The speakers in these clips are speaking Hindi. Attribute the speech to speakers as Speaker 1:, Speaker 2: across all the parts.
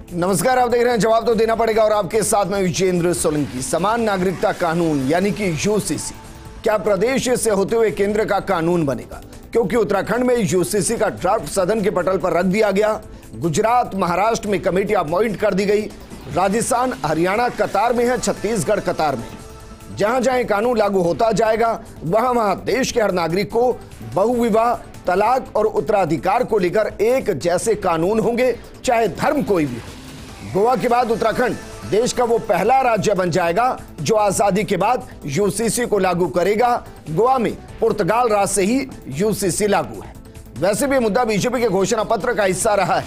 Speaker 1: नमस्कार, आप देख रहे हैं जवाब तो देना पड़ेगा और आपके साथ में विजेंद्र सोलंकी। समान नागरिकता कानून यानी कि यूसीसी क्या प्रदेश से होते हुए केंद्र का कानून बनेगा? क्योंकि उत्तराखंड में यूसीसी का ड्राफ्ट सदन के पटल पर रख दिया गया। गुजरात, महाराष्ट्र में कमेटी अपॉइंट कर दी गई। राजस्थान, हरियाणा कतार में है, छत्तीसगढ़ कतार में। जहां जहां कानून लागू होता जाएगा वहां वहां देश के हर नागरिक को बहुविवाह, तलाक और उत्तराधिकार को लेकर एक जैसे कानून होंगे, चाहे धर्म कोई भी हो। गोवा के बाद उत्तराखंड देश का वो पहला राज्य बन जाएगा जो आजादी के बाद यूसीसी को लागू करेगा। गोवा में पुर्तगाल राज से ही यूसीसी लागू है। वैसे भी मुद्दा बीजेपी के घोषणा पत्र का हिस्सा रहा है।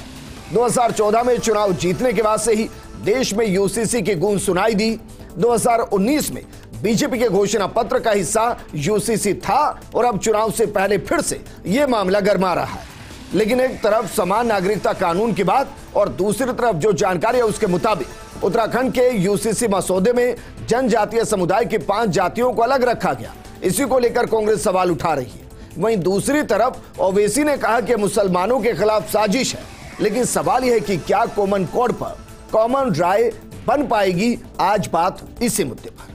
Speaker 1: 2014 में चुनाव जीतने के बाद से ही देश में यूसीसी की गूंज सुनाई दी। 2019 में बीजेपी के घोषणा पत्र का हिस्सा यूसीसी था और अब चुनाव से पहले फिर से यह मामला गरमा रहा है। लेकिन एक तरफ समान नागरिकता कानून की बात और दूसरी तरफ जो जानकारी है उसके मुताबिक उत्तराखंड के यूसीसी मसौदे में जनजातीय समुदाय की 5 जातियों को अलग रखा गया। इसी को लेकर कांग्रेस सवाल उठा रही है। वहीं दूसरी तरफ ओवैसी ने कहा कि मुसलमानों के खिलाफ साजिश है। लेकिन सवाल यह है कि क्या कॉमन कोड पर कॉमन राय बन पाएगी? आज बात इसी मुद्दे पर।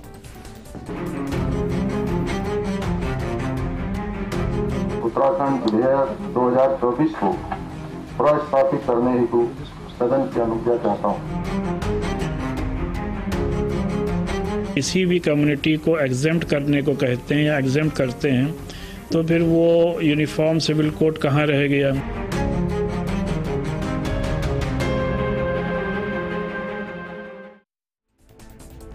Speaker 2: उत्तराखंड विधेयक 2024 को प्रस्तावित करने हेतु सदन की अनुज्ञा चाहता हूँ।
Speaker 3: किसी भी कम्युनिटी को एग्जेम्प्ट करने को कहते हैं या एग्जेम्प्ट करते हैं तो फिर वो यूनिफॉर्म सिविल कोड कहाँ रह गया?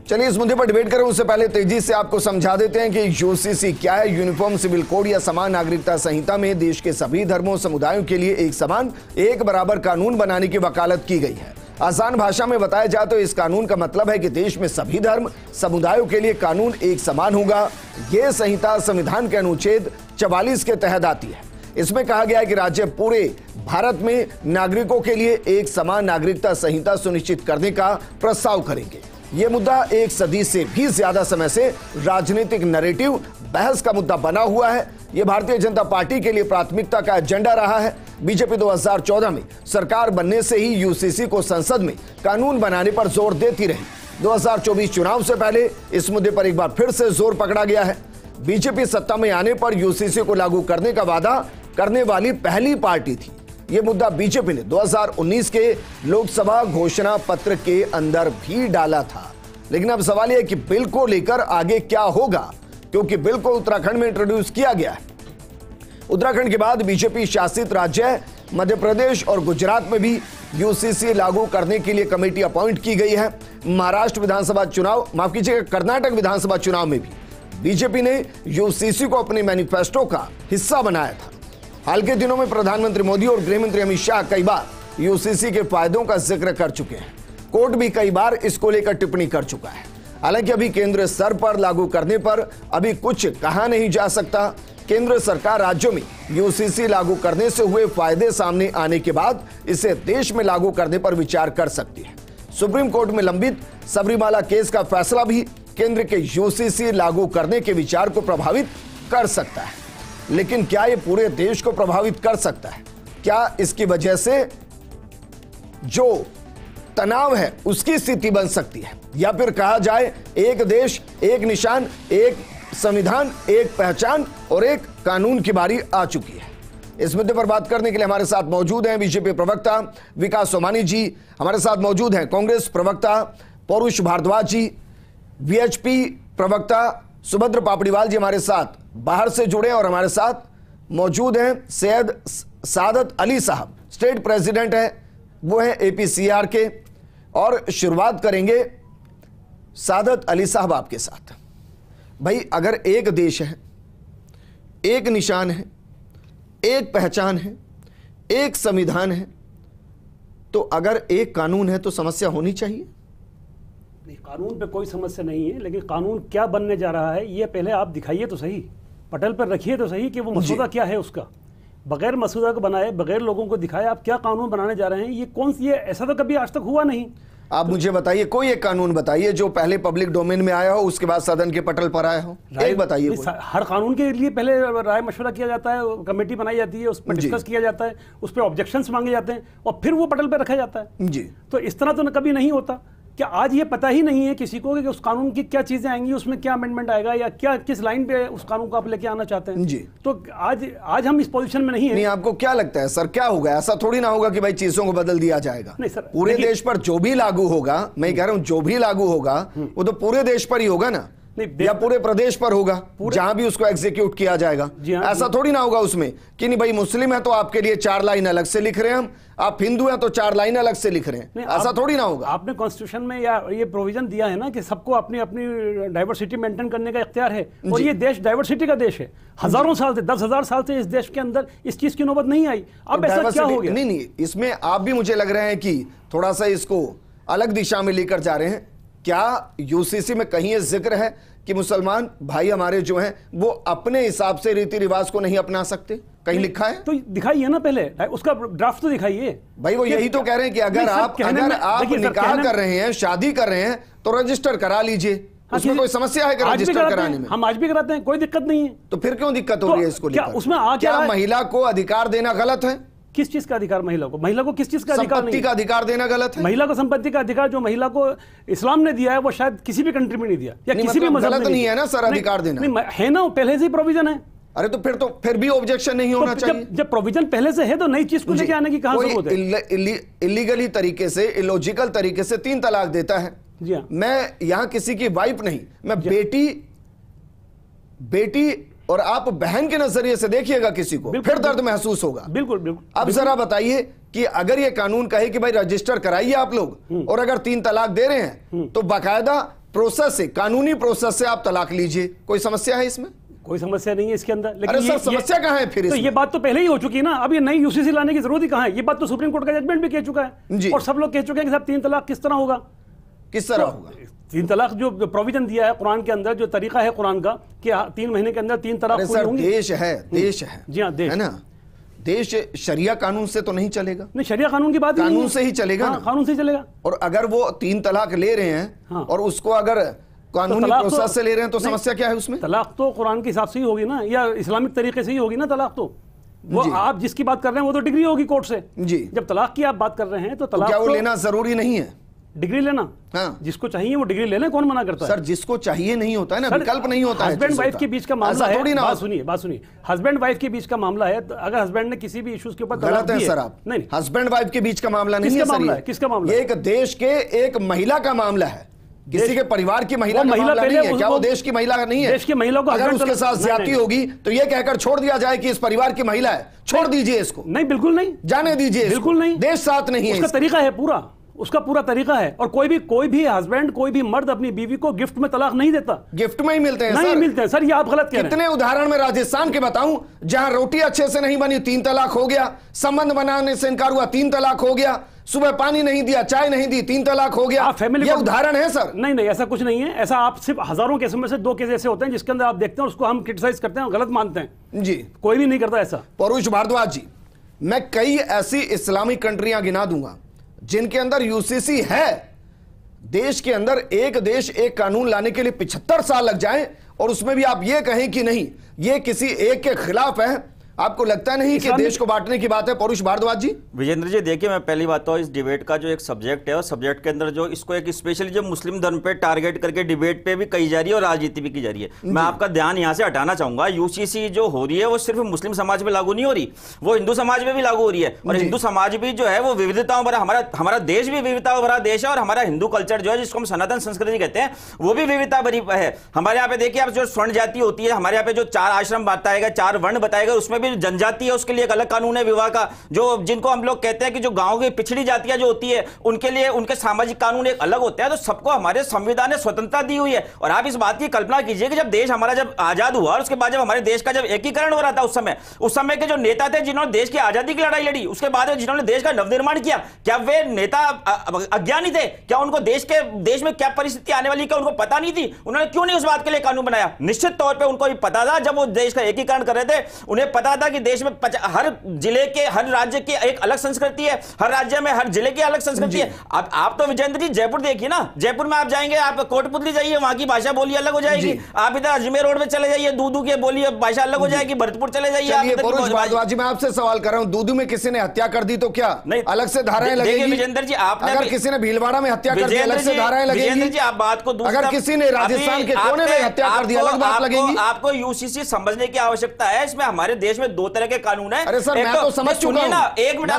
Speaker 1: चलिए इस मुद्दे पर डिबेट करें उससे पहले तेजी से आपको समझा देते हैं कि यूसीसी क्या है। यूनिफॉर्म सिविल कोड या समान नागरिकता संहिता में देश के सभी धर्मों समुदायों के लिए एक समान, एक बराबर कानून बनाने की वकालत की गई है। आसान भाषा में बताया जाए तो इस कानून का मतलब है कि देश में सभी धर्म समुदायों के लिए कानून एक समान होगा। यह संहिता संविधान के अनुच्छेद 44 के तहत आती है। इसमें कहा गया है कि राज्य पूरे भारत में नागरिकों के लिए एक समान नागरिकता संहिता सुनिश्चित करने का प्रस्ताव करेंगे। यह मुद्दा एक सदी से भी ज्यादा समय से राजनीतिक नैरेटिव बहस का मुद्दा बना हुआ है। यह भारतीय जनता पार्टी के लिए प्राथमिकता का एजेंडा रहा है। बीजेपी 2014 में सरकार बनने से ही यूसीसी को संसद में कानून बनाने पर जोर देती रही। 2024 चुनाव से पहले इस मुद्दे पर एक बार फिर से जोर पकड़ा गया है। बीजेपी सत्ता में आने पर यूसीसी को लागू करने का वादा करने वाली पहली पार्टी थी। यह मुद्दा बीजेपी ने 2019 के लोकसभा घोषणा पत्र के अंदर भी डाला था। लेकिन अब सवाल यह कि बिल को लेकर आगे क्या होगा, क्योंकि बिल को उत्तराखंड में इंट्रोड्यूस किया गया है। उत्तराखंड के बाद बीजेपी शासित राज्य मध्य प्रदेश और गुजरात में भी यूसीसी लागू करने के लिए कमेटी अपॉइंट की गई है। महाराष्ट्र विधानसभा चुनाव, माफ कीजिएगा, कर्नाटक विधानसभा चुनाव में भी बीजेपी ने यूसीसी को अपने मैनिफेस्टो का हिस्सा बनाया था। हाल के दिनों में प्रधानमंत्री मोदी और गृह मंत्री अमित शाह कई बार यूसीसी के फायदों का जिक्र कर चुके हैं। कोर्ट भी कई बार इसको लेकर टिप्पणी कर चुका है। हालांकि अभी केंद्र स्तर पर लागू करने पर अभी कुछ कहा नहीं जा सकता। केंद्र सरकार राज्यों में यूसीसी लागू करने से हुए फायदे सामने आने के बाद इसे देश में लागू करने पर विचार कर सकती है। सुप्रीम कोर्ट में लंबित सबरीमाला केस का फैसला भी केंद्र के यूसीसी लागू करने के विचार को प्रभावित कर सकता है। लेकिन क्या यह पूरे देश को प्रभावित कर सकता है? क्या इसकी वजह से जो तनाव है उसकी स्थिति बन सकती है, या फिर कहा जाए एक देश, एक निशान, एक संविधान, एक पहचान और एक कानून की बारी आ चुकी है? इस मुद्दे पर बात करने के लिए हमारे साथ मौजूद हैं बीजेपी प्रवक्ता विकास सोमानी जी, हमारे साथ मौजूद हैं कांग्रेस प्रवक्ता पौरुष भारद्वाज जी, वीएचपी प्रवक्ता सुभद्र पापड़ीवाल जी हमारे साथ बाहर से जुड़े और हमारे साथ मौजूद हैं सैयद सादत अली साहब, स्टेट प्रेसिडेंट है, वो हैं एपीसीआर के। और शुरुआत करेंगे सादत अली साहब आपके साथ। भाई, अगर एक देश है, एक निशान है, एक पहचान है, एक संविधान है, तो अगर एक कानून है तो समस्या होनी चाहिए?
Speaker 4: कानून पे कोई समस्या नहीं है, लेकिन कानून क्या बनने जा रहा है ये पहले आप दिखाइए तो सही, पटल पर रखिए तो सही कि वो मसौदा क्या है उसका। बगैर मसौदा को बनाए, बगैर लोगों को दिखाए आप क्या कानून बनाने जा रहे हैं? ये कौन सी है? ऐसा तो कभी आज तक हुआ नहीं
Speaker 1: आप मुझे बताइए कोई एक कानून बताइए जो पहले पब्लिक डोमेन में आया हो, उसके बाद सदन के पटल पर आया हो, एक बताइए।
Speaker 4: हर कानून के लिए पहले राय मशवरा किया जाता है, कमेटी बनाई जाती है, उस पर डिस्कस किया जाता है, उस पर ऑब्जेक्शंस मांगे जाते हैं और फिर वो पटल पर रखा जाता है
Speaker 1: जी।
Speaker 4: तो इस तरह तो कभी नहीं होता। क्या आज ये पता ही नहीं है किसी को कि उस कानून की क्या चीजें आएंगी, उसमें क्या अमेंडमेंट आएगा या क्या किस लाइन पे उस कानून को आप लेके आना चाहते हैं
Speaker 1: जी।
Speaker 4: तो आज हम इस पोजीशन में नहीं है।
Speaker 1: नहीं, आपको क्या लगता है सर क्या होगा? ऐसा थोड़ी ना होगा कि भाई चीजों को बदल दिया जाएगा।
Speaker 4: नहीं सर,
Speaker 1: पूरे देश पर जो भी लागू होगा, मैं कह रहा हूं जो भी लागू होगा वो तो पूरे देश पर ही होगा ना, या पूरे प्रदेश पर होगा जहां भी उसको एग्जीक्यूट किया जाएगा। ऐसा थोड़ी ना होगा उसमें कि नहीं भाई मुस्लिम है तो आपके लिए 4 लाइन अलग से लिख रहे हैं हम, आप हिंदू हैं तो 4 लाइन अलग से लिख रहे हैं, ऐसा थोड़ी ना होगा।
Speaker 4: आपने कॉन्स्टिट्यूशन में या ये प्रोविजन दिया है ना कि सबको अपनी अपनी डाइवर्सिटी मेंटेन करने का इख्तियार है और ये देश डाइवर्सिटी का देश है। हजारों साल से 10,000 साल से इस देश के अंदर इस चीज की नौबत नहीं आई। अब ऐसा क्या हो गया?
Speaker 1: नहीं, इसमें आप भी मुझे लग रहे हैं कि थोड़ा सा इसको अलग दिशा में लेकर जा रहे हैं। क्या यूसीसी में कहीं ये जिक्र है कि मुसलमान भाई हमारे जो हैं वो अपने हिसाब से रीति रिवाज को नहीं अपना सकते? कहीं लिखा है
Speaker 4: तो दिखाइए ना, पहले उसका ड्राफ्ट तो दिखाइए
Speaker 1: भाई। वो यही तो कह रहे हैं कि अगर आप निकाह कर रहे हैं, शादी कर रहे हैं तो रजिस्टर करा लीजिए। उसमें कोई समस्या है कि रजिस्टर कराने में?
Speaker 4: हम आज भी कराते हैं, कोई दिक्कत नहीं है।
Speaker 1: तो फिर क्यों दिक्कत हो रही है इसको लेकर?
Speaker 4: उसमें
Speaker 1: क्या महिला को अधिकार देना गलत है?
Speaker 4: किस चीज का अधिकार महिला को किस चीज का अधिकार?
Speaker 1: संपत्ति का अधिकार देना गलत है?
Speaker 4: महिला को संपत्ति का अधिकार जो महिला को इस्लाम ने दिया है वो शायद किसी भी कंट्री में नहीं दिया या किसी भी मजहब
Speaker 1: गलत नहीं है ना सर अधिकार देना?
Speaker 4: है ना, पहले से ही प्रोविजन है।
Speaker 1: अरे तो फिर भी ऑब्जेक्शन नहीं होना चाहिए।
Speaker 4: जब प्रोविजन पहले से है तो नई चीज को लेके आने की कहां जरूरत है?
Speaker 1: इलीगली तरीके से, इलॉजिकल तरीके से 3 तलाक देता है।
Speaker 4: जी हाँ।
Speaker 1: मैं यहां किसी की वाइफ नहीं, मैं बेटी और आप बहन के नजरिए से देखिएगा किसी को, फिर दर्द महसूस होगा।
Speaker 4: बिल्कुल।
Speaker 1: अब जरा बताइए कि अगर ये कानून कहे कि भाई रजिस्टर कराइए आप लोग और अगर 3 तलाक दे रहे हैं तो बाकायदा प्रोसेस से, कानूनी प्रोसेस से आप तलाक लीजिए, कोई समस्या है इसमें?
Speaker 4: कोई समस्या नहीं है इसके अंदर।
Speaker 1: लेकिन अरे सर समस्या कहां है फिर?
Speaker 4: तो ये बात तो पहले ही हो चुकी है ना, अब ये नई यूसीसी लाने की जरूरत ही कहां है? ये बात तो सुप्रीम कोर्ट का जजमेंट भी कह चुका है और सब लोग कह चुके हैं कि साहब 3 तलाक किस तरह होगा,
Speaker 1: किस तरह होगा?
Speaker 4: 3 तलाक जो प्रोविजन दिया है कुरान के अंदर, जो तरीका है कुरान का कि 3 महीने के अंदर 3 तलाक
Speaker 1: होंगी। देश है
Speaker 4: जी हाँ, देश
Speaker 1: है ना, देश शरिया कानून से तो नहीं चलेगा।
Speaker 4: नहीं, शरिया कानून की बात
Speaker 1: कानून से ही चलेगा।
Speaker 4: हाँ, कानून से ही चलेगा।
Speaker 1: और अगर वो 3 तलाक ले रहे हैं और उसको अगर कानूनी प्रोसेस से ले रहे हैं तो समस्या क्या है उसमें?
Speaker 4: तलाक तो कुरान के हिसाब से ही होगी ना, या इस्लामिक तरीके से ही होगी ना तलाक। तो वो आप जिसकी बात कर रहे हैं वो तो डिग्री होगी कोर्ट से
Speaker 1: जी।
Speaker 4: जब तलाक की आप बात कर रहे हैं तो तलाक
Speaker 1: क्या वो लेना जरूरी नहीं है?
Speaker 4: डिग्री लेना,
Speaker 1: हाँ।
Speaker 4: जिसको चाहिए वो डिग्री ले लें, कौन मना करता है?
Speaker 1: सर जिसको चाहिए नहीं होता है ना, विकल्प नहीं होता है।
Speaker 4: हस्बैंड वाइफ के बीच का मामला है, बात सुनिए, हस्बैंड वाइफ के बीच का मामला है। अगर हस्बैंड ने किसी भी इश्यूज के ऊपर
Speaker 1: गलत है सर आप। नहीं, हस्बैंड वाइफ के बीच का मामला नहीं है सर,
Speaker 4: किसका मामला?
Speaker 1: ये एक देश के एक महिला का मामला है, किसी के परिवार की महिला का मामला नहीं है। क्या वो देश की महिला नहीं है?
Speaker 4: देश की महिला को
Speaker 1: अगर उसके साथ ज्यादती होगी तो ये कहकर छोड़ दिया जाए कि इस परिवार की महिला है, छोड़ दीजिए इसको।
Speaker 4: नहीं, बिल्कुल नहीं,
Speaker 1: जाने दीजिए,
Speaker 4: बिल्कुल नहीं।
Speaker 1: देश साथ नहीं है,
Speaker 4: उसका तरीका है पूरा, उसका पूरा तरीका है। और कोई भी हस्बैंड, कोई भी मर्द अपनी बीवी को गिफ्ट में तलाक नहीं देता।
Speaker 1: गिफ्ट में ही मिलते हैं?
Speaker 4: नहीं मिलते हैं सर, ये आप गलत कह रहे हैं।
Speaker 1: कितने उदाहरण में राजस्थान के बताऊं जहां रोटी अच्छे से नहीं बनी 3 तलाक हो गया, संबंध बनाने से इनकार हुआ 3 तलाक हो गया, सुबह पानी नहीं दिया, चाय नहीं दी 3 तलाक हो गया। ये उदाहरण है सर? नहीं, ऐसा कुछ नहीं है। ऐसा आप सिर्फ हजारों केसों में से 2 केस ऐसे होते हैं जिसके अंदर आप देखते हैं उसको हम क्रिटिसाइज करते हैं, गलत मानते हैं जी।
Speaker 4: कोई भी नहीं करता ऐसा।
Speaker 1: परुष भारद्वाज जी, मैं कई ऐसी इस्लामिक कंट्रियां गिना दूंगा जिनके अंदर यूसीसी है। देश के अंदर एक देश एक कानून लाने के लिए 75 साल लग जाएं और उसमें भी आप ये कहें कि नहीं ये किसी एक के खिलाफ है। आपको लगता नहीं कि देश को बांटने की बात है? परुष भारद्वाज जी।
Speaker 5: विजेंद्र जी देखिए, मैं पहली बात तो इस डिबेट का जो एक सब्जेक्ट है और सब्जेक्ट के अंदर जो इसको एक स्पेशली जो मुस्लिम धर्म पे टारगेट करके डिबेट पे भी कही जा रही है और राजनीति भी की जा रही है। मैं आपका ध्यान यहां से हटाना चाहूंगा। यूसीसी जो हो रही है वो सिर्फ मुस्लिम समाज में लागू नहीं हो रही, वो हिंदू समाज में भी लागू हो रही है। और हिंदू समाज भी जो है वो विविधताओं भरा, हमारा देश भी विविधताओं भरा देश है और हमारा हिंदू कल्चर जो है जिसको हम सनातन संस्कृति कहते हैं वो भी विविधता भरी है। हमारे यहाँ पे देखिए आप जो स्वर्ण जाति होती है, हमारे यहाँ पे जो 4 आश्रम बताएगा, 4 वर्ण बताएगा, उसमें भी जनजाति है, के लिए एक अलग कानून है विवाह का। जो जिनको हम लोग कहते हैं कि जो गांव की पिछड़ी जातियां जो होती है उनके लिए उनके सामाजिक कानून एक अलग होते हैं। तो सबको हमारे संविधान ने स्वतंत्रता दी हुई है। और आप इस बात की कल्पना कीजिए कि जब देश हमारा जब आजाद हुआ और उसके बाद जब हमारे देश का जब एकीकरण हो रहा था उस समय के जो नेता थे जिन्होंने देश की आजादी की लड़ाई लड़ी, उसके बाद जिन्होंने देश का नवनिर्माण किया, क्या वे नेता अज्ञानी थे? क्या उनको देश में क्या परिस्थिति आने वाली क्या उनको पता नहीं थी? उन्होंने क्यों नहीं उस बात के लिए कानून बनाया? निश्चित तौर पर उनको भी पता था। जब वो देश का एकीकरण कर रहे थे उन्हें पता पता था कि देश में हर जिले के, हर राज्य की एक अलग संस्कृति है, हर राज्य में हर जिले की अलग संस्कृति है। अब आप तो विजेंद्र जी जयपुर देखिए ना, जयपुर में आप जाएंगे, आप कोटपुतली जाइए, वहां की भाषा बोली अलग हो जाएगी। आप इधर अजमेर रोड पे चले जाइए, दूधू की बोली भाषा अलग हो जाएगी। भरतपुर चले जाइए।
Speaker 1: परुष भारद्वाज, मैं आपसे सवाल कर रहा हूं, दूधू में किसी ने हत्या कर दी तो क्या अलग से धाराएं लगेगी?
Speaker 5: विजेंद्र जी, आपने
Speaker 1: अगर किसी ने भीलवाड़ा में हत्या कर दी अलग से धाराएं लगेगी?
Speaker 5: जी, आप बात को
Speaker 1: अगर किसी ने राजस्थान के कोने में हत्या कर दी अलग बात लगेगी?
Speaker 5: आपको यूसीसी समझने की आवश्यकता है। इसमें हमारे देश में दो तरह के कानून है।
Speaker 1: अरे सर, मैं तो समझ चुका हूं,
Speaker 5: एक मिनट,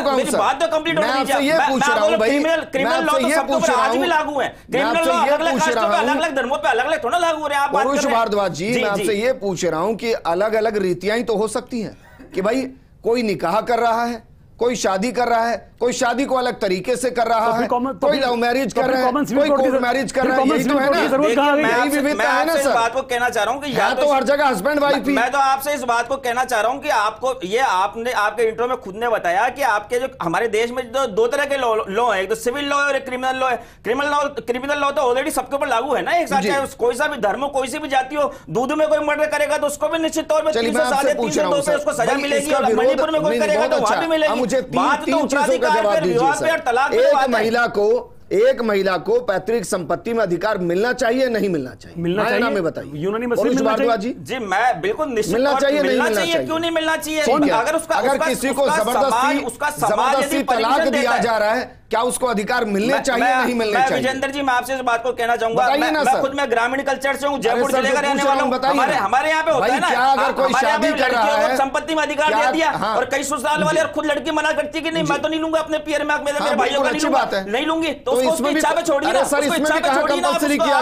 Speaker 5: मेरी बात तो कंप्लीट होनी चाहिए।
Speaker 1: ये पूछ रहा हूं भाई,
Speaker 5: क्रिमिनल लॉ तो सबके ऊपर आज भी लागू है। क्रिमिनल लॉ अलग-अलग कास्टों पे, अलग-अलग धर्मों पे अलग-अलग थोड़ा लागू हो रहे हैं। आप बात कर रहे हैं
Speaker 1: भारद्वाज जी, मैं आपसे ये पूछ रहा हूं कि अलग-अलग रीतियां ही तो हो सकती हैं कि भाई कोई निकाह कर रहा है, कोई शादी कर रहा है, कोई शादी को अलग तरीके से कर रहा है, कोई लव मैरिज कर रहा है, कोई कोर्ट मैरिज कर रहा है। यही तो है ना, यही विविधता है ना सर।
Speaker 5: बात को कहना चाह रहा हूं कि या
Speaker 1: तो हर जगह हस्बैंड वाइफ ही।
Speaker 5: मैं तो आपसे इस बात को कहना चाह रहा हूं कि आपको ये, आपने आपके इंट्रो में खुद ने बताया कि आपके जो हमारे देश में जो दो तरह के लॉ है, एक तो सिविल लॉ और एक क्रिमिनल लॉ है। क्रिमिनल लॉ तो ऑलरेडी सबके ऊपर लागू है ना, एक साथ, चाहे कोई सा भी धर्म हो, कोई सी भी जाति हो। दूध में कोई मर्डर करेगा तो उसको भी निश्चित तौर पर 300 साल या 302 पे उसको सजा मिलेगी। मणिपुर में कोई करेगा तो वहां भी मिलेगी। बात तो
Speaker 1: चीजों का जवाब दीजिए। एक महिला को पैतृक संपत्ति में अधिकार मिलना चाहिए, नहीं मिलना चाहिए?
Speaker 4: मिलना चाहिए,
Speaker 1: में बताइए।
Speaker 4: यूनानी मसले
Speaker 1: भारद्वाज जी,
Speaker 5: जी मैं बिल्कुल निश्चित
Speaker 1: मिलना चाहिए, नहीं मिलना चाहिए?
Speaker 5: क्यों नहीं मिलना चाहिए?
Speaker 1: अगर किसी को जबरदस्ती तलाक दिया जा रहा है, क्या उसको अधिकार मिलने चाहिए, नहीं मिलने चाहिए?
Speaker 5: विजेंद्र जी, मैं आपसे इस बात को कहना चाहूंगा, मैं खुद में ग्रामीण कल्चर से हूं, जयपुर जिले का रहने वाला हूं। हमारे यहाँ पे होता है ना,
Speaker 1: अगर कोई शादी कर रहा है,
Speaker 5: संपत्ति में अधिकार दे दिया, और कई ससुराल वाले और खुद लड़की मना करती कि नहीं मैं तो नहीं लूंगा अपने पियर में, मेरे भाइयों का नहीं लूंगी, तो उसको इच्छा पे छोड़िए ना, उसको इच्छा पे छोड़िए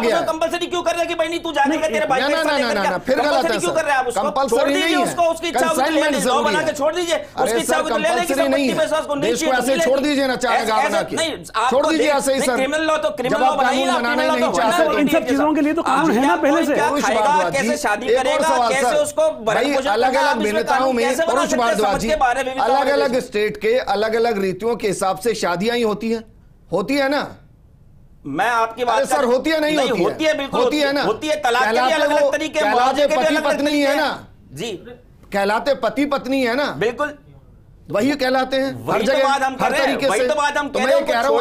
Speaker 5: ना। कंपलसरी क्यों कर रहे हैं कि भाई नहीं तू जाएगा तेरे भाई के साथ?
Speaker 1: फिर गलत है,
Speaker 5: क्यों कर रहे हैं आप? उसको छोड़ दीजिए, उसको उसकी इच्छा लॉ बना के छोड़ दीजिए, उसकी इच्छा को ले लेगी, संपत्ति पे उसको नहीं चाहिए,
Speaker 1: छोड़ दीजिए ना, चाहेगा बना के छोड़ दीजिए ऐसे ही सर।
Speaker 5: क्रिमिनल लॉ तो क्रिमिनल लॉ बनाइए,
Speaker 1: बनाना नहीं चाहते तो
Speaker 4: इन सब चीजों के लिए तो कानून है ना पहले से।
Speaker 5: कैसे शादी करेगा, कैसे उसको
Speaker 1: अलग अलग भिन्नताओं में, परुष भारद्वाज जी, अलग अलग स्टेट के अलग अलग रीतियों के हिसाब से शादियां ही होती है ना?
Speaker 5: मैं आपकी बात
Speaker 1: सर होती है, नहीं होती है? बिल्कुल होती है ना,
Speaker 5: होती है। तलाक के भी अलग तरीके,
Speaker 1: कहलाते पति पत्नी है ना
Speaker 5: जी,
Speaker 1: कहलाते पति पत्नी है ना,
Speaker 5: बिल्कुल
Speaker 1: वही कहलाते हैं हर जगह, हर तरीके से। तो मैं कह रहा हूं,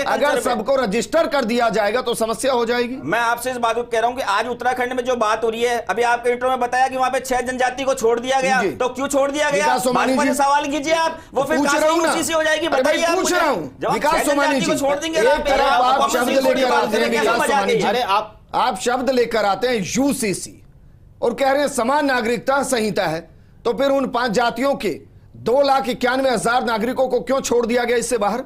Speaker 1: अगर सबको रजिस्टर कर दिया जाएगा तो समस्या हो जाएगी।
Speaker 5: मैं आपसे इस बात को कह रहा हूं कि आज उत्तराखंड में जो बात हो रही है, अभी आपके इंट्रो में बताया कि वहां पे 6 जनजाति को छोड़ दिया गया, तो क्यों छोड़ दिया गया? भाजपा से सवाल कीजिए आप, वो फिर यूसीसी हो जाएगी। बताइए,
Speaker 1: पूछ रहा हूं विकास सोमानी जी,
Speaker 5: छोड़ देंगे
Speaker 1: आप शब्द लेकर आते हैं विकास सोमानी जी, आप शब्द लेकर आते हैं यूसीसी और कह रहे हैं समान नागरिकता संहिता है, तो फिर उन 5 जातियों के 2,91,000 नागरिकों को क्यों छोड़ दिया गया इससे बाहर?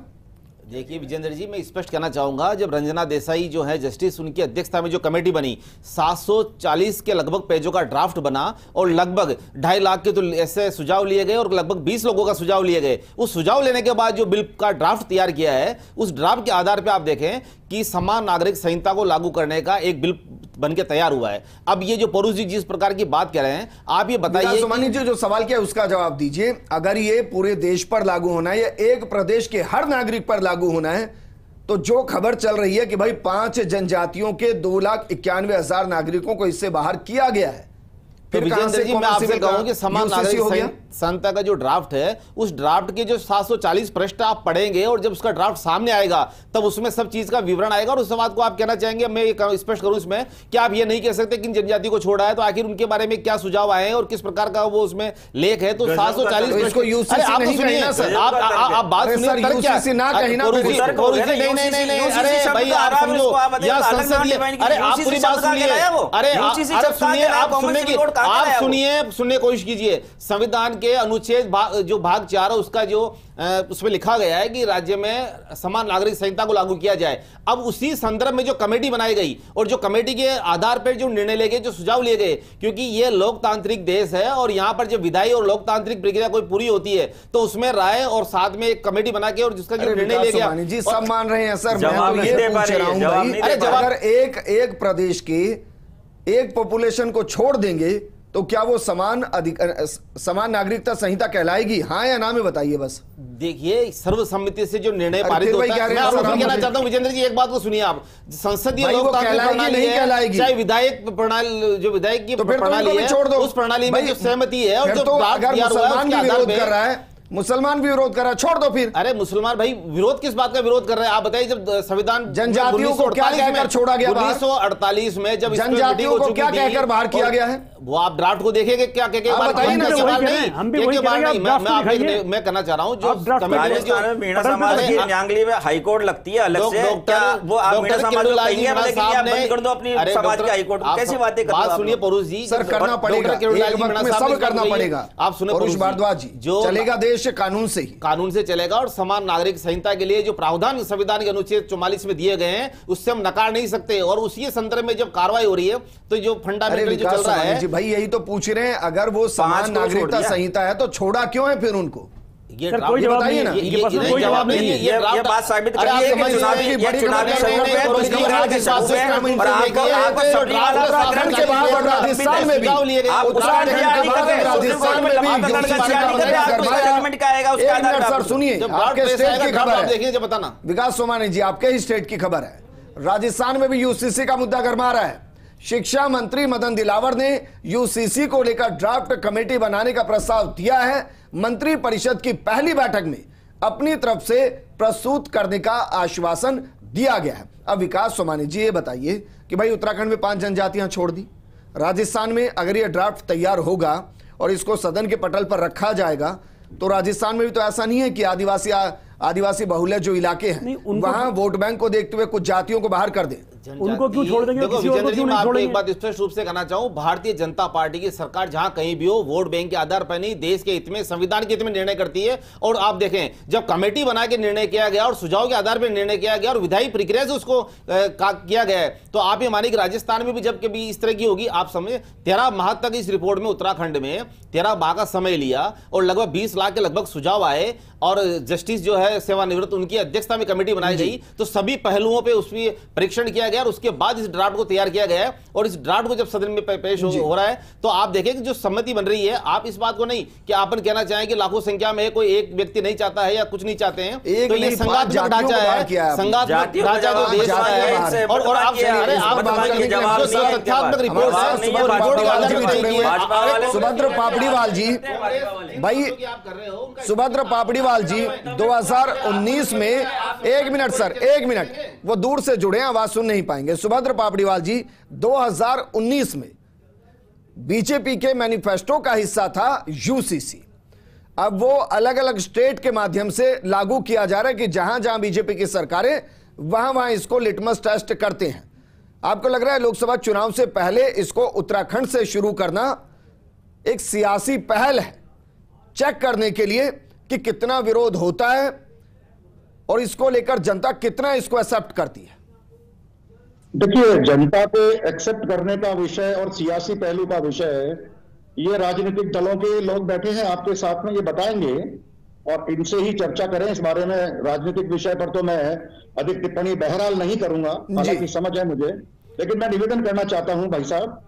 Speaker 6: देखिए विजेंद्र जी, मैं स्पष्ट करना चाहूंगा, जब रंजना देसाई जो है जस्टिस, उनकी अध्यक्षता में जो कमेटी बनी, 740 के लगभग पेजों का ड्राफ्ट बना और लगभग 2.5 लाख के तो ऐसे सुझाव लिए गए और लगभग 20 लोगों का सुझाव लिए गए। उस सुझाव लेने के बाद जो बिल का ड्राफ्ट तैयार किया है, उस ड्राफ्ट के आधार पर आप देखें कि समान नागरिक संहिता को लागू करने का एक बिल बनके तैयार हुआ है। अब ये जो परुष जी जिस प्रकार की बात कह रहे हैं, आप ये बताइए,
Speaker 1: सोमानी जी जो सवाल किया उसका जवाब दीजिए। अगर ये पूरे देश पर लागू होना है या एक प्रदेश के हर नागरिक पर लागू होना है, तो जो खबर चल रही है कि भाई 5 जनजातियों के 2,91,000 नागरिकों को इससे बाहर किया गया है,
Speaker 6: फिर विजेंद्र जी मैं आपसे कहूं कि समान नागरिक संहिता का जो ड्राफ्ट है, उस ड्राफ्ट के जो 740 पृष्ठ आप पढ़ेंगे और जब उसका ड्राफ्ट सामने आएगा तब उसमें सब चीज का विवरण आएगा। और उस बात को आप कहना चाहेंगे, मैं स्पष्ट करूं इसमें, कि आप ये नहीं कह सकते कि जनजाति को छोड़ा है तो आखिर उनके बारे में क्या सुझाव आए हैं और किस प्रकार का वो उसमें लेख है। तो 740 पृष्ठ को
Speaker 1: यूसीसी
Speaker 6: आप
Speaker 1: नहीं कहना सर,
Speaker 6: आप बात सुनिए,
Speaker 1: नहीं
Speaker 6: अरे भाई आप समझो, या संसदीय, अरे आप पूरी बात सुनिए, अरे सुनिए, आप सुनने की, आप सुनने कोशिश कीजिए। संविधान के अनुच्छेद जो भाग 4 है उसका जो उसमें लिखा गया है कि राज्य में समान नागरिक संहिता को लागू किया जाए। अब उसी संदर्भ में जो कमेटी बनाई गई और जो कमेटी के आधार पर जो निर्णय लिए गए, जो सुझाव लिए गए, क्योंकि ये लोकतांत्रिक देश है और यहां पर जब विधायी और लोकतांत्रिक प्रक्रिया कोई पूरी होती है तो उसमें राय और साथ में एक कमेटी बना के और जिसका जो निर्णय लिया गया
Speaker 1: जी, सब मान रहे हैं सर। मैं तो ये पूछ रहा हूं भाई, अगर एक प्रदेश के एक पॉपुलेशन को छोड़ देंगे तो क्या वो समान नागरिकता संहिता कहलाएगी, हाँ या ना में बताइए बस।
Speaker 6: देखिए, सर्वसम्मति से जो निर्णय पारित होता है, मैं आपको कहना चाहता हूं विजेंद्र जी, एक बात को सुनिए आप, संसदीय लोकतांत्रिक प्रणाली है, चाहे विधायक प्रणाली, जो विधायक की प्रणाली है, उस प्रणाली में जो सहमति है और जो
Speaker 1: मुसलमान भी विरोध कर रहा है, छोड़ दो फिर।
Speaker 6: अरे मुसलमान भाई विरोध किस बात का विरोध कर रहे हैं आप बताइए? जब संविधान
Speaker 1: जनजातियों को क्या कहकर छोड़ा गया,
Speaker 6: 1948 में जब
Speaker 1: जनजातियों को क्या कहकर बाहर किया गया है,
Speaker 6: वो आप ड्राफ्ट को देखेंगे क्या मैं कहना चाह रहा हूँ, जो
Speaker 5: न्यांगली में हाई कोर्ट लगती है अलग से, वो कैसी बातें कर,
Speaker 6: बात सुनिए परुष जी,
Speaker 1: सर करना पड़ेगा, सब करना पड़ेगा।
Speaker 6: आप सुनो
Speaker 1: परुष भारद्वाज जी, जो चलेगा देश कानून से
Speaker 6: चलेगा, और समान नागरिक संहिता के लिए जो प्रावधान संविधान के अनुच्छेद 44 में दिए गए हैं उससे हम नकार नहीं सकते, और उसी संदर्भ में जब कार्रवाई हो रही है तो जो फंडामेंटल जो चल रहा है,
Speaker 1: भाई यही तो पूछ रहे हैं, अगर वो समान नागरिकता संहिता है तो छोड़ा क्यों है फिर उनको?
Speaker 6: ये कोई जवाब नहीं है, ये जवाब नहीं है, ये बात साबित करिए कि चुनावी
Speaker 1: राजस्थान में भी सर सुनिए, आपके स्टेट की खबर है,
Speaker 6: बताना
Speaker 1: विकास सोमानी जी, आपके ही स्टेट की खबर है, राजस्थान में भी यूसीसी का मुद्दा गरमा रहा है। शिक्षा मंत्री मदन दिलावर ने यूसीसी को लेकर ड्राफ्ट कमेटी बनाने का प्रस्ताव दिया है। मंत्री परिषद की पहली बैठक में अपनी तरफ से प्रस्तुत करने का आश्वासन दिया गया है। अब विकास सोमानी जी ये बताइए कि भाई उत्तराखंड में 5 जनजातियां छोड़ दी, राजस्थान में अगर ये ड्राफ्ट तैयार होगा और इसको सदन के पटल पर रखा जाएगा तो राजस्थान में भी तो ऐसा नहीं है कि आदिवासी बहुल्य जो इलाके हैं वहां वोट बैंक को देखते हुए कुछ जातियों को बाहर कर दें,
Speaker 4: उनको क्यों छोड़ देंगे?
Speaker 6: देखो विजेंद्र जी, मैं आपको एक बात स्पष्ट रूप से कहना चाहूं, भारतीय जनता पार्टी की सरकार जहां कहीं भी हो वोट बैंक के आधार पर नहीं, देश के हित में, संविधान के हित में निर्णय करती है। और आप देखें, जब कमेटी बना के निर्णय किया गया और सुझाव के आधार पर निर्णय किया गया और विधायी प्रक्रिया से उसको किया गया है, तो आप ये मानिए कि राजस्थान में भी जब कभी इस तरह की होगी, आप समझे 13 माह तक इस रिपोर्ट में उत्तराखंड में 13 माह का समय लिया और लगभग 20 लाख के लगभग सुझाव आए, और जस्टिस जो है सेवानिवृत्त, उनकी अध्यक्षता में कमेटी बनाई गई, तो सभी पहलुओं पे उसमें परीक्षण किया गया और उसके बाद इस ड्राफ्ट को तैयार किया गया है। और इस ड्राफ्ट को जब सदन में पेश हो रहा है तो आप देखें कि जो सहमति बन रही है, आप इस बात को नहीं कि आपन कहना चाहें कि लाखों संख्या में कोई एक व्यक्ति नहीं चाहता है या कुछ नहीं चाहते हैं, तो ये संघात्मक ढांचा है, संघात्मक ढांचा जो देश का है। और आप तथ्यात्मक रिपोर्ट
Speaker 1: सुभद्र पापड़ीवाल जी, भाई सुभद्र पापड़ीवाल जी 2019 में, एक मिनट सर, एक मिनट, वो दूर से जुड़े हैं, आवाज सुन नहीं पाएंगे। सुभद्र पापड़ीवाल जी 2019 में बीजेपी के मैनिफेस्टो का हिस्सा था यूसीसी। अब वो अलग अलग स्टेट के माध्यम से लागू किया जा रहा है कि जहां जहां बीजेपी की सरकारें वहां वहां इसको लिटमस टेस्ट करते हैं। आपको लग रहा है लोकसभा चुनाव से पहले इसको उत्तराखंड से शुरू करना एक सियासी पहल है, चेक करने के लिए कि कितना विरोध होता है और इसको लेकर जनता कितना इसको एक्सेप्ट करती है?
Speaker 7: देखिए, जनता पे एक्सेप्ट करने का विषय और सियासी पहलू का विषय, ये राजनीतिक दलों के लोग बैठे हैं आपके साथ में, ये बताएंगे और इनसे ही चर्चा करें इस बारे में। राजनीतिक विषय पर तो मैं अधिक टिप्पणी बहरहाल नहीं करूंगा, हालांकि समझ है मुझे, लेकिन मैं निवेदन करना चाहता हूं भाई साहब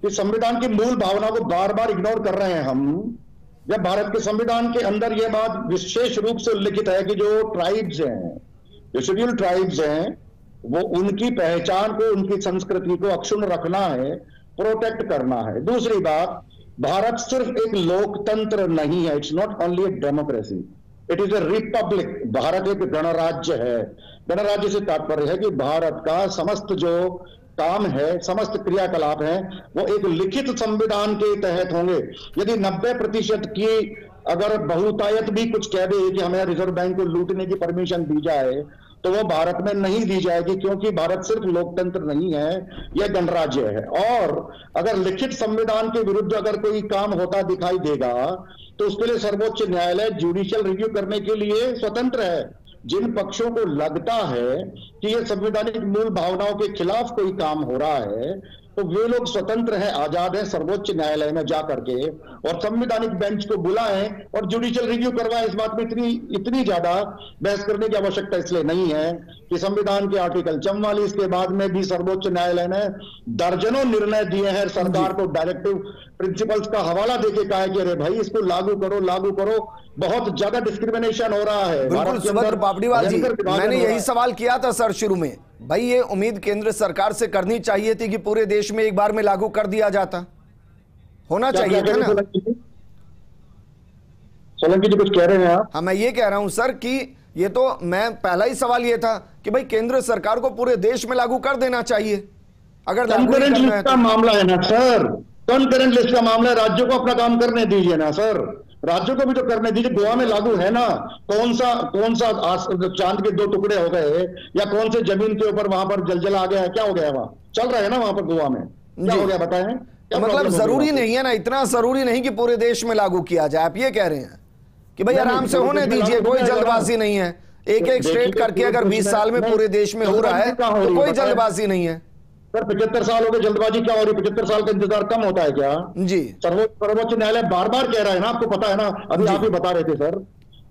Speaker 7: कि संविधान की मूल भावना को बार बार इग्नोर कर रहे हैं हम। जब भारत के संविधान के अंदर यह बात विशेष रूप से उल्लिखित है कि जो ट्राइब्स हैं, जो शेड्यूल्ड ट्राइब्स हैं, वो उनकी पहचान को, उनकी संस्कृति को अक्षुण्ण रखना है, प्रोटेक्ट करना है। दूसरी बात, भारत सिर्फ एक लोकतंत्र नहीं है, it's not only a democracy, it is a Republic. Bharat एक गणराज्य है। गणराज्य से तात्पर्य है कि भारत का समस्त जो काम है, समस्त क्रियाकलाप हैं, वो एक लिखित संविधान के तहत होंगे। यदि 90% की अगर बहुतायत भी कुछ कह दे कि हमें रिजर्व बैंक को लूटने की परमिशन दी जाए, तो वो भारत में नहीं दी जाएगी, क्योंकि भारत सिर्फ लोकतंत्र नहीं है, यह गणराज्य है। और अगर लिखित संविधान के विरुद्ध अगर कोई काम होता दिखाई देगा तो उसके लिए सर्वोच्च न्यायालय जुडिशियल रिव्यू करने के लिए स्वतंत्र है। जिन पक्षों को लगता है कि ये संवैधानिक मूल भावनाओं के खिलाफ कोई काम हो रहा है, तो वे लोग स्वतंत्र हैं, आजाद हैं, सर्वोच्च न्यायालय में जा करके और संवैधानिक बेंच को बुलाएं और जुडिशियल रिव्यू करवाएं। इस बात में इतनी ज्यादा बहस करने की आवश्यकता इसलिए नहीं है कि संविधान के आर्टिकल 44 के बाद में भी सर्वोच्च न्यायालय ने दर्जनों निर्णय दिए हैं, सरकार को डायरेक्टिव प्रिंसिपल्स का हवाला देके कहा है कि अरे भाई इसको लागू करो, बहुत ज्यादा डिस्क्रिमिनेशन हो रहा है।
Speaker 1: बिल्कुल सुभद्र पापड़ीवाल जी, मैंने यही सवाल किया था सर शुरू में, भाई ये उम्मीद केंद्र सरकार से करनी चाहिए थी कि पूरे देश में एक बार में लागू कर दिया जाता, होना चाहिए था ना।
Speaker 7: सोलंकी जी कुछ कह रहे हैं आप?
Speaker 1: हाँ, मैं ये कह रहा हूं सर कि ये तो मैं पहला ही सवाल ये था कि भाई केंद्र सरकार को पूरे देश में लागू कर देना चाहिए अगर
Speaker 7: कंकरेंट लिस्ट का मामला है ना सर, कंकरेंट लिस्ट का मामला है, राज्यों को अपना काम करने दीजिए ना सर, राज्यों को भी तो करने दीजिए। गोवा में लागू है ना, कौन सा चांद के 2 टुकड़े हो गए या कौन से जमीन के ऊपर वहां पर जलजला आ गया है, क्या हो गया वहां, चल रहा है ना वहां पर गोवा में, क्या हो गया बताएं?
Speaker 1: मतलब जरूरी नहीं है ना, इतना जरूरी नहीं कि पूरे देश में लागू किया जाए, आप ये कह रहे हैं कि भाई आराम से होने दीजिए, कोई जल्दबाजी नहीं है। एक स्टेट करके अगर 20 साल में पूरे देश में हो रहा है तो कोई जल्दबाजी नहीं है
Speaker 7: सर। 75 साल हो गए, जल्दबाजी क्या हो रही? 75 साल का इंतजार कम होता है क्या
Speaker 1: जी?
Speaker 7: सर्वोच्च न्यायालय बार बार कह रहा है ना, आपको पता है ना, अभी आप ही बता रहे थे सर,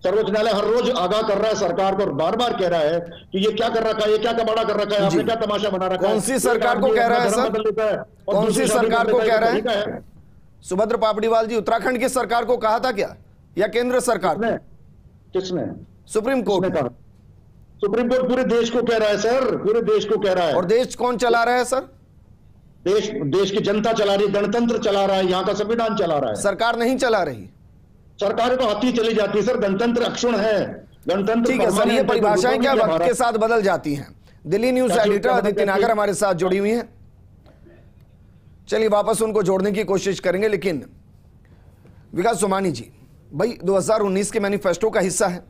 Speaker 7: सर्वोच्च न्यायालय हर रोज आगाह कर रहा है सरकार को और बार बार कह रहा है कि ये क्या कर रखा है, ये क्या कबाड़ा कर रखा है, आपने क्या तमाशा बना रखा है।
Speaker 1: कौन सी सरकार को कह रहा है सर? कौन सी सरकार को कह रहा है? सुभद्र पापड़ीवाल जी, उत्तराखंड की सरकार को कहा था क्या या केंद्र सरकार ने?
Speaker 7: किसने?
Speaker 1: सुप्रीम कोर्ट ने।
Speaker 7: सुप्रीम कोर्ट पूरे देश को कह रहा है सर, पूरे देश को कह रहा है।
Speaker 1: और देश कौन चला रहा है सर?
Speaker 7: देश की जनता चला रही है, गणतंत्र चला रहा है, यहाँ का संविधान चला रहा है,
Speaker 1: सरकार नहीं चला रही।
Speaker 7: सरकारें तो आती चली जाती है सर, गणतंत्र अक्षुण्ण है, गणतंत्र।
Speaker 1: ठीक है सर, ये परिभाषाएं क्या वक्त के साथ बदल जाती हैं। दिल्ली न्यूज एडिटर अदिति नागर हमारे साथ जुड़ी हुई हैं, चलिए वापस उनको जोड़ने की कोशिश करेंगे। लेकिन विकास सोमानी जी, भाई 2019 के मैनिफेस्टो का हिस्सा है,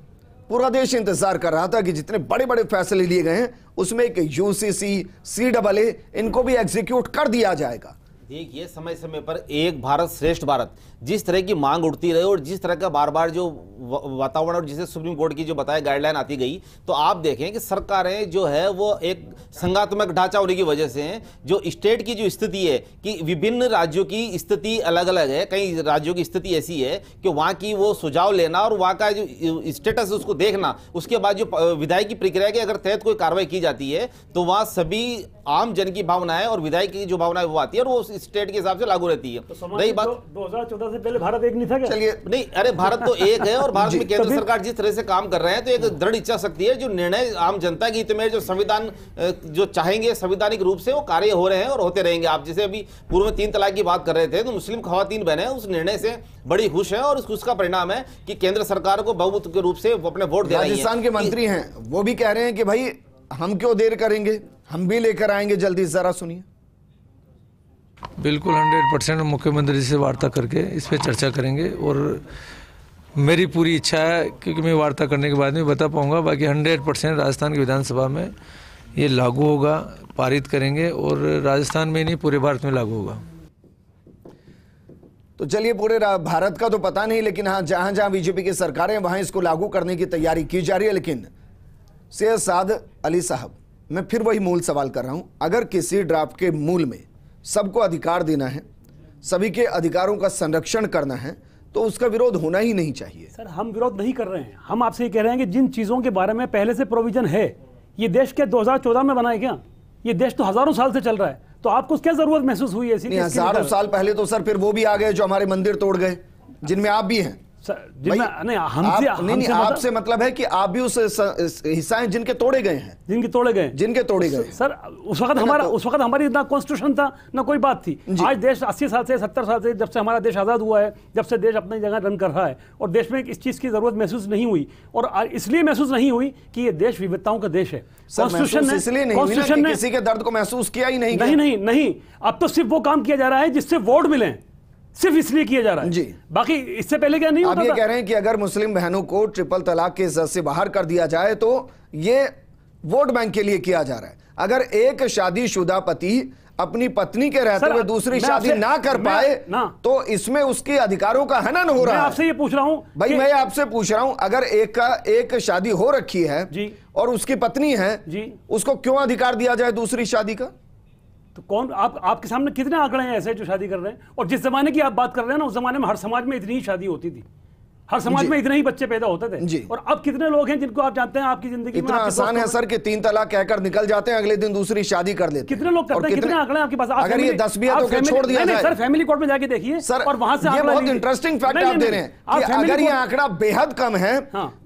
Speaker 1: पूरा देश इंतजार कर रहा था कि जितने बड़े बड़े फैसले लिए गए हैं उसमें एक यूसीसी, CAA इनको भी एग्जीक्यूट कर दिया जाएगा।
Speaker 6: देखिए, समय समय पर एक भारत श्रेष्ठ भारत जिस तरह की मांग उठती रही और जिस तरह का बार बार जो वातावरण और जिसे सुप्रीम कोर्ट की जो बताया गाइडलाइन आती गई, तो आप देखें कि सरकारें जो है वो एक संघात्मक ढांचा होने की वजह से जो स्टेट की जो स्थिति है कि विभिन्न राज्यों की स्थिति अलग अलग है। कई राज्यों की स्थिति ऐसी है कि वहाँ की वो सुझाव लेना और वहाँ का जो स्टेटस उसको देखना, उसके बाद जो विधायी की प्रक्रिया के अगर तहत कोई कार्रवाई की जाती है तो वहाँ सभी आम जन की भावनाएं और विधायक की जो भावनाएं वो आती है और वो स्टेट के हिसाब से लागू रहती है।
Speaker 4: तो रही बात 2014 से पहले भारत एक नहीं था क्या?
Speaker 1: चलिए,
Speaker 6: नहीं, अरे भारत तो एक है और भारत में केंद्र सरकार जिस तरह से काम कर रहे हैं तो एक दृढ़ इच्छा शक्ति है, जो निर्णय आम जनता के हित में जो संविधान जो चाहेंगे संवैधानिक रूप से वो कार्य हो रहे हैं और होते रहेंगे। आप जैसे अभी पूर्व में 3 तलाक की बात कर रहे थे, तो मुस्लिम खवातीन बहनें उस निर्णय से बड़ी खुश है और उस खुश का परिणाम है कि केंद्र सरकार को बहुमत के रूप से अपने वोट दे रही है।
Speaker 1: राजस्थान के मंत्री हैं, वो भी कह रहे हैं कि भाई हम क्यों देर करेंगे, हम भी लेकर आएंगे जल्दी, जरा सुनिए।
Speaker 8: बिल्कुल 100% मुख्यमंत्री से वार्ता करके इस पे चर्चा करेंगे और मेरी पूरी इच्छा है, क्योंकि मैं वार्ता करने के बाद में बता पाऊंगा, बाकी 100% राजस्थान की विधानसभा में ये लागू होगा, पारित करेंगे और राजस्थान में नहीं पूरे भारत में लागू होगा।
Speaker 1: तो चलिए, पूरे भारत का तो पता नहीं, लेकिन हाँ जहां जहां बीजेपी की सरकारें वहां इसको लागू करने की तैयारी की जा रही है। लेकिन सैयद साद अली साहब, मैं फिर वही मूल सवाल कर रहा हूं, अगर किसी ड्राफ्ट के मूल में सबको अधिकार देना है, सभी के अधिकारों का संरक्षण करना है, तो उसका विरोध होना ही नहीं चाहिए।
Speaker 4: सर, हम विरोध नहीं कर रहे हैं, हम आपसे ये कह रहे हैं कि जिन चीजों के बारे में पहले से प्रोविजन है, ये देश के 2014 में बना है क्या? ये देश तो हजारों साल से चल रहा है, तो आपको क्या जरूरत महसूस हुई ऐसी?
Speaker 1: हजारों साल पहले तो सर फिर वो भी आ गए जो हमारे मंदिर तोड़ गए, जिनमें आप भी हैं। आपसे मतलब है कि आप भी उस हिस्सा हैं जिनके तोड़े गए हैं, जिनके तोड़े गए।
Speaker 4: सर, उस वक्त हमारी ना कॉन्स्टिट्यूशन था ना कोई बात थी। आज देश 80 साल से 70 साल से, जब से हमारा देश आजाद हुआ है, जब से देश अपनी जगह रन कर रहा है और देश में इस चीज की जरूरत महसूस नहीं हुई, और इसलिए महसूस नहीं हुई कि ये देश विविधताओं का देश है।
Speaker 1: कॉन्स्टिट्यूशन ने किसी के दर्द को महसूस किया ही नहीं।
Speaker 4: नहीं, अब तो सिर्फ वो काम किया जा रहा है जिससे वोट मिले, सिर्फ इसलिए किया जा रहा है जी। बाकी इससे पहले क्या नहीं होता।
Speaker 1: आप ये कह रहे हैं कि अगर मुस्लिम बहनों को ट्रिपल तलाक के जद से बाहर कर दिया जाए तो ये वोट बैंक के लिए किया जा रहा है। अगर एक शादीशुदा पति अपनी पत्नी के रहते हुए दूसरी शादी ना कर पाए तो इसमें उसके अधिकारों का हनन हो रहा है।
Speaker 4: आपसे ये पूछ रहा हूं
Speaker 1: भाई, मैं आपसे पूछ रहा हूं, अगर एक शादी हो रखी है
Speaker 4: जी और
Speaker 1: उसकी पत्नी है जी, उसको क्यों अधिकार दिया जाए दूसरी शादी का?
Speaker 4: तो कौन आपके सामने कितने आंकड़े हैं ऐसे जो शादी कर रहे हैं? और जिस जमाने की आप बात कर रहे हैं ना, उस जमाने में हर समाज में इतनी ही शादी होती थी, हर समाज में इतने ही बच्चे पैदा होते थे। और अब कितने लोग हैं जिनको आप जानते हैं आपकी जिंदगी में
Speaker 1: इतना आसान है सर कि 3 तलाक कहकर निकल जाते हैं, अगले दिन दूसरी शादी कर लेते हैं।
Speaker 4: कितने लोग करते हैं? कितने आंकड़े आपके पास?
Speaker 1: अगर ये 10 भी है तो छोड़ दिया जाए
Speaker 4: सर, फैमिली कोर्ट में जाके देखिए सर, और वहां से
Speaker 1: ये बहुत इंटरेस्टिंग फैक्ट आप दे रहे हैं कि अगर ये आंकड़ा बेहद कम है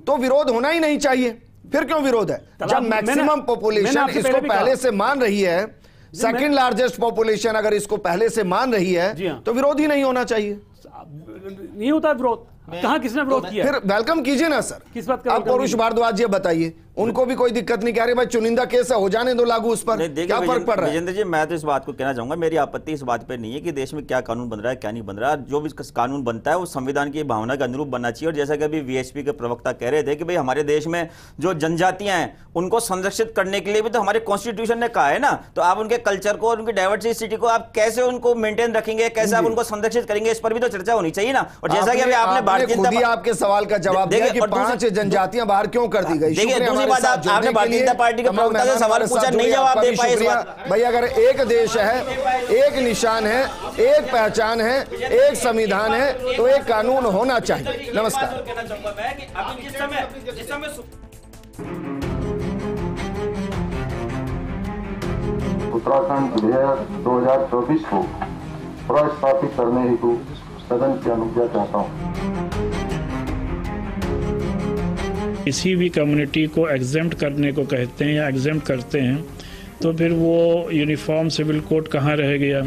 Speaker 1: तो विरोध होना ही नहीं चाहिए। फिर क्यों विरोध है? जब मैक्सिमम पॉपुलेशन इसको पहले से मान रही है, सेकंड लार्जेस्ट पॉपुलेशन अगर इसको पहले से मान रही है तो विरोध ही नहीं होना चाहिए।
Speaker 4: नहीं होता विरोध, कहां किसने विरोध किया?
Speaker 1: फिर वेलकम कीजिए ना सर।
Speaker 4: किस बात का?
Speaker 1: आप पौरुष भारद्वाज ये बताइए, उनको भी कोई दिक्कत नहीं कह रहे भाई चुनिंदा केस हो जाने दो लागू, उस पर क्या फर्क पड़ रहा है?
Speaker 5: विजेंद्र जी, मैं तो इस बात को कहना चाहूंगा, मेरी आपत्ति इस बात पे नहीं है कि देश में क्या कानून बन रहा है क्या नहीं बन रहा है। जो भी कानून बनता है वो संविधान की भावना के अनुरूप बनना चाहिए। और जैसा कि अभी वीएचपी के प्रवक्ता कह रहे थे कि भाई हमारे देश में जो जनजातियां हैं उनको संरक्षित करने के लिए भी तो हमारे कॉन्स्टिट्यूशन ने कहा है ना, तो आप उनके कल्चर को और उनकी डाइवर्सिटी को आप कैसे उनको मेंटेन रखेंगे, कैसे आप उनको संरक्षित करेंगे, इस पर भी तो चर्चा होनी चाहिए ना। और जैसा कि अभी आपने भारतीय
Speaker 1: आपके सवाल का जवाब दिया कि 5 जनजातियां बाहर क्यों कर दी गई।
Speaker 5: देखिए, दूसरी बात आपने भारतीय जनता पार्टी के प्रवक्ता से सवाल पूछा, नहीं जवाब दे पाए।
Speaker 1: भाई अगर एक देश है, एक निशान है, एक पहचान है, एक संविधान है, तो एक कानून होना चाहिए। नमस्कार।
Speaker 2: उत्तराखंड विधेयक 2024 को प्रस्तावित करने हेतु सदन की अनुज्ञा चाहता हूँ।
Speaker 3: किसी भी कम्युनिटी को एग्जेम्प्ट करने को कहते हैं या एग्जेम्प्ट करते हैं तो फिर वो यूनिफॉर्म सिविल कोड कहाँ रह गया?